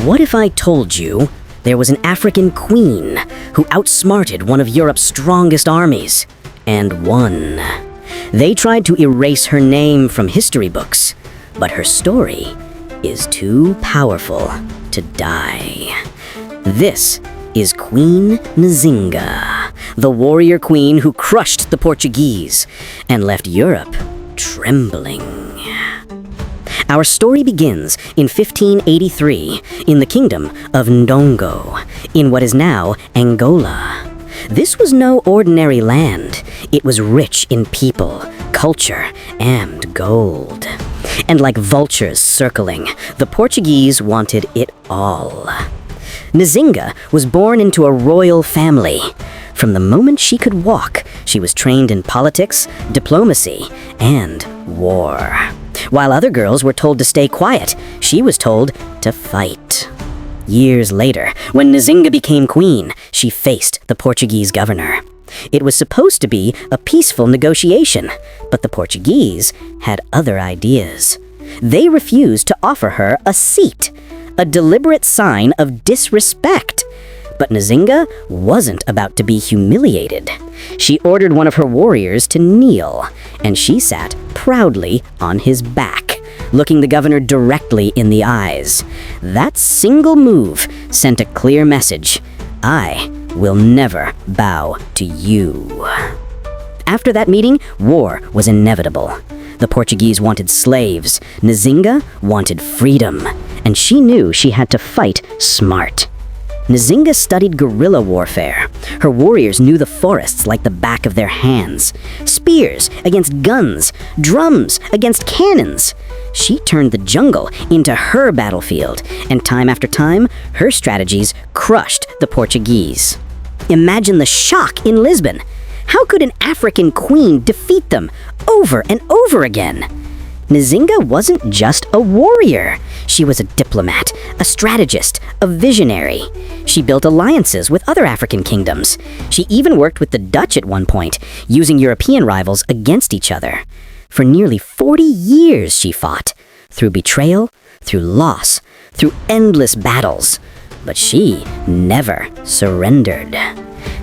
What if I told you there was an African queen who outsmarted one of Europe's strongest armies and won? They tried to erase her name from history books, but her story is too powerful to die. This is Queen Nzinga, the warrior queen who crushed the Portuguese and left Europe trembling. Our story begins in 1583 in the kingdom of Ndongo, in what is now Angola. This was no ordinary land. It was rich in people, culture, and gold. And like vultures circling, the Portuguese wanted it all. Nzinga was born into a royal family. From the moment she could walk, she was trained in politics, diplomacy, and war. While other girls were told to stay quiet, she was told to fight. Years later, when Nzinga became queen, she faced the Portuguese governor. It was supposed to be a peaceful negotiation, but the Portuguese had other ideas. They refused to offer her a seat, a deliberate sign of disrespect. But Nzinga wasn't about to be humiliated. She ordered one of her warriors to kneel, and she sat proudly on his back, looking the governor directly in the eyes. That single move sent a clear message: I will never bow to you. After that meeting, war was inevitable. The Portuguese wanted slaves, Nzinga wanted freedom, and she knew she had to fight smart. Nzinga studied guerrilla warfare. Her warriors knew the forests like the back of their hands. Spears against guns, drums against cannons. She turned the jungle into her battlefield, and time after time, her strategies crushed the Portuguese. Imagine the shock in Lisbon. How could an African queen defeat them over and over again? Nzinga wasn't just a warrior. She was a diplomat, a strategist, a visionary. She built alliances with other African kingdoms. She even worked with the Dutch at one point, using European rivals against each other. For nearly 40 years she fought, through betrayal, through loss, through endless battles. But she never surrendered.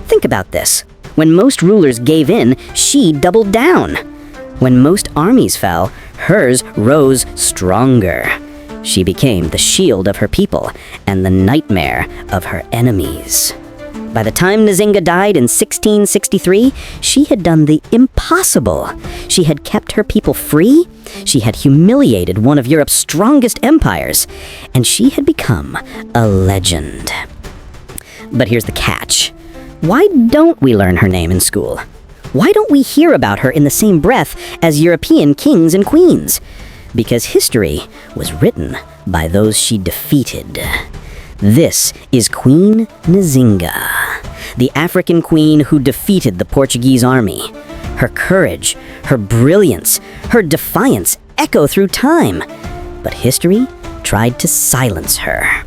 Think about this. When most rulers gave in, she doubled down. When most armies fell, hers rose stronger. She became the shield of her people and the nightmare of her enemies. By the time Nzinga died in 1663, she had done the impossible. She had kept her people free, she had humiliated one of Europe's strongest empires, and she had become a legend. But here's the catch. Why don't we learn her name in school? Why don't we hear about her in the same breath as European kings and queens? Because history was written by those she defeated. This is Queen Nzinga, the African queen who defeated the Portuguese army. Her courage, her brilliance, her defiance echo through time. But history tried to silence her.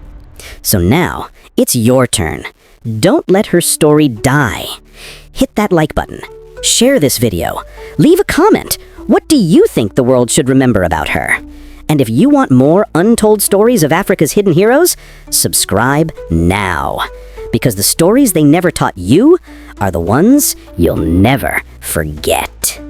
So now, it's your turn. Don't let her story die. Hit that like button. Share this video. Leave a comment. What do you think the world should remember about her? And if you want more untold stories of Africa's hidden heroes, subscribe now. Because the stories they never taught you are the ones you'll never forget.